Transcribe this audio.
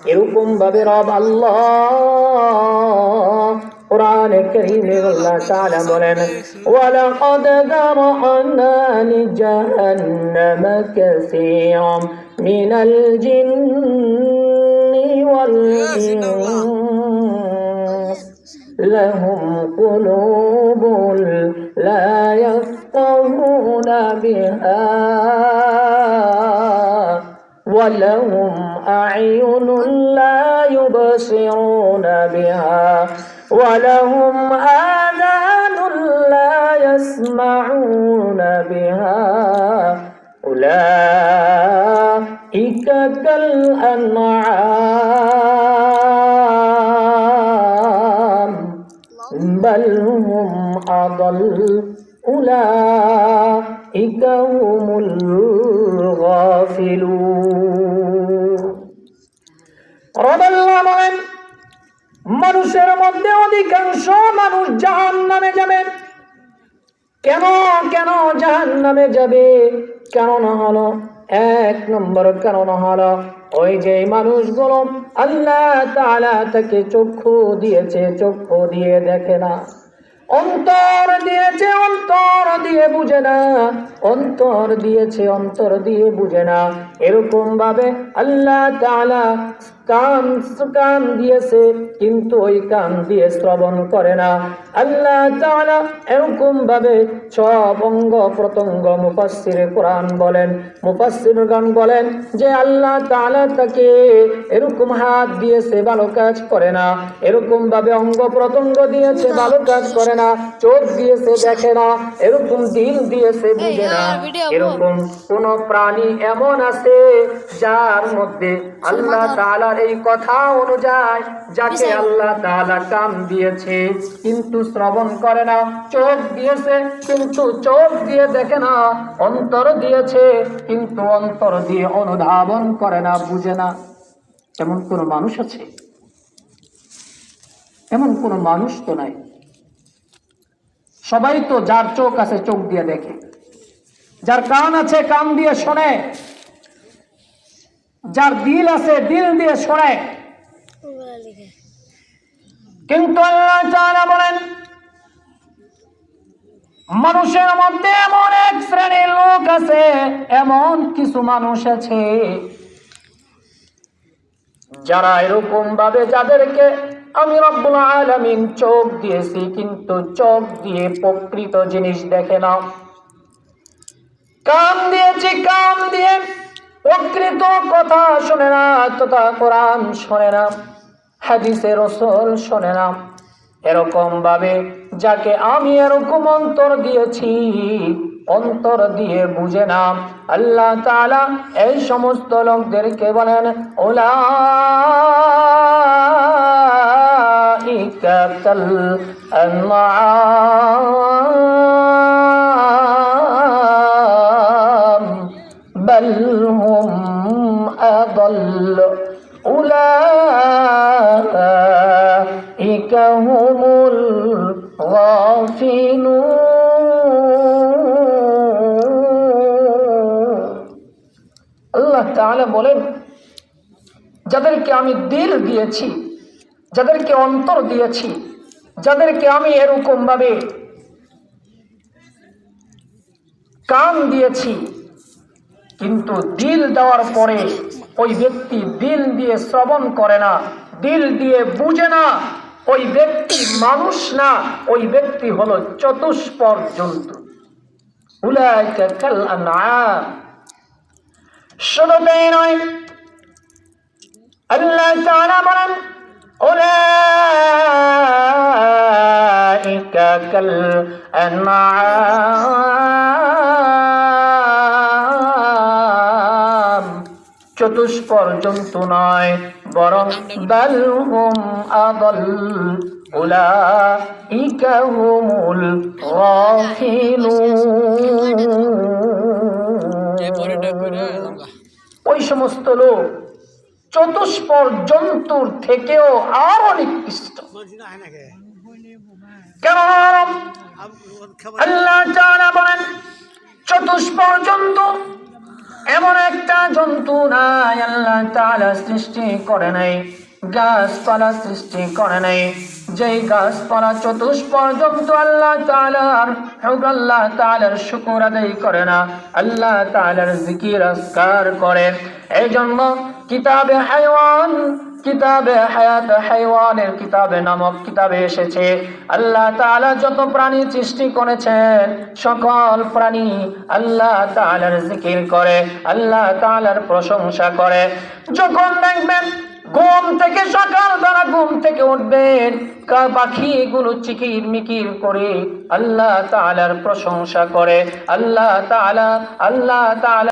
এরকম ভাবে রব আল্লাহ কুরআনে কারীমে আল্লাহ তাআলা বলেন ওয়ালাকাদ যারা'না লিজাহান্নামা কাসীরাম মিনাল জিন্নি ওয়াল ইনস লাহুম কুলুবুন লা ইয়াফকাহুনা বিহা ولهم أعين لا يبصرون بها ولهم آذان لا يسمعون بها أولئك كالأنعام بل هم أضل أولئك هم الغافلون رب الله বলেন মানুষের মধ্যে অধিকাংশ মানুষ জাহান্নামে যাবে কেন জাহান্নামে যাবে কারণ হলো এক নম্বর কারণ হলো ওই যে মানুষগুলো আল্লাহ তাআলা তাকে চক্ষু দিয়েছে চক্ষু দিয়ে দেখে না অন্তর দিয়েছে অন্তর দিয়ে বুঝে না অন্তর দিয়েছে অন্তর দিয়ে বুঝে না এরকম ভাবে আল্লাহ তাআলা কান দিয়েছে কিন্তু ওই কান দিয়ে শ্রবণ করে না আল্লাহ তাআলা এরকম ভাবে সব অঙ্গ প্রত্যঙ্গ মুফাসসিরে কোরআন বলেন মুফাসসিরগণ বলেন যে আল্লাহ তাআলা তাকে এরকম হাত দিয়েছে ভালো কাজ করে না এরকম ভাবে অঙ্গ প্রত্যঙ্গ দিয়েছে ভালো কাজ করে না চোখ দিয়েছে দেখে না এরকম দিল দিয়েছে বুঝে না এরকম কোন প্রাণী এমন আছে যার মধ্যে আল্লাহ তাআলার এই কথা অনুযায়ী যাকে আল্লাহ তাআলা কান দিয়েছে কিন্তু শ্রবণ করে না চোখ দিয়েছে কিন্তু চোখ দিয়ে দেখে না অন্তর দিয়েছে কিন্তু অন্তর দিয়ে অনুধাবন করে না বুঝে না এমন কোন মানুষ আছে এমন কোন মানুষ তো নাই সবাই তো যার চোখ আছে চোখ দিয়ে দেখে যার কান আছে কান দিয়ে শোনে যার দিল আছে দিল দিয়ে শোনে কিন্তু আল্লাহ তাআলা বলেন মানুষের মধ্যে এমন এক শ্রেণীর লোক আছে এমন কিছু মানুষ আছে যারা এরকম ভাবে যাদেরকে আমি রব্বুল আলামিন চোখ দিয়েছি কিন্তু চোখ দিয়ে প্রকৃত জিনিস দেখে না কান দিয়েছি কান দিয়ে প্রকৃত কথা শোনে না তথা কোরআন শোনে না হাদিসে রাসূল শোনে না এরকম ভাবে যাকে আমি এরকম অন্তর দিয়েছি অন্তর দিয়ে বুঝে না আল্লাহ তাআলা এই সমস্ত লোকদেরকে বলেন উলাইকা কাল আনআম বাল হুম আদাল উলাইকা হুমুল গাফিলুন আল্লাহ তাআলা বলেন যাদেরকে আমি দিল দিয়েছি যাদেরকে অন্তর দিয়েছি যাদেরকে আমি এরকম ভাবে কান দিয়েছি কিন্তু দিল দেওয়ার পরে ওই ব্যক্তি দিল দিয়ে শ্রবণ করে না দিল দিয়ে বুঝে না ওই ব্যক্তি মানুষ না ওই ব্যক্তি হলো চতুষ্পদ জন্তু উলাইকা কাল আনআম শুধু তাই নয় আল্লাহ তাআলা বলেন উলাইকা কাল আনআম চতুষ্পদ জন্তু নয় বরং বাল হুম আদাল উলাইকা হুমুল গাফিলুন ওই সমস্ত লোক চতুষ্পদ জন্তুর থেকেও আরো নিকৃষ্ট কেন আল্লাহ তাআলা বলেন চতুষ্পদ জন্তু এমন একটা জন্তু নাই আল্লাহ তাআলা সৃষ্টি করে নাই, গাছপালা সৃষ্টি করে নাই যেই গাছপালা চতুষ্পর্যন্ত আল্লাহ তাআলার আল্লাহ তাআলার শুকর আদায় করে না, আল্লাহ তাআলার জিকির আজকার করে। এই জন্য কিতাবে হায়াওয়ান, কিতাবে হায়াত হায়াওয়ানের কিতাবে নামক কিতাবে এসেছে আল্লাহ তাআলা যত প্রাণী সৃষ্টি করেছেন সকল প্রাণী আল্লাহ তাআলার জিকির করে, আল্লাহ তাআলার প্রশংসা করে। যখন দেখবেন ঘুম থেকে সকালবেলা ঘুম থেকে উঠবেন, পাখিগুলো চিকির মিকির করে আল্লাহ তাআলার প্রশংসা করে। আল্লাহ তাআলা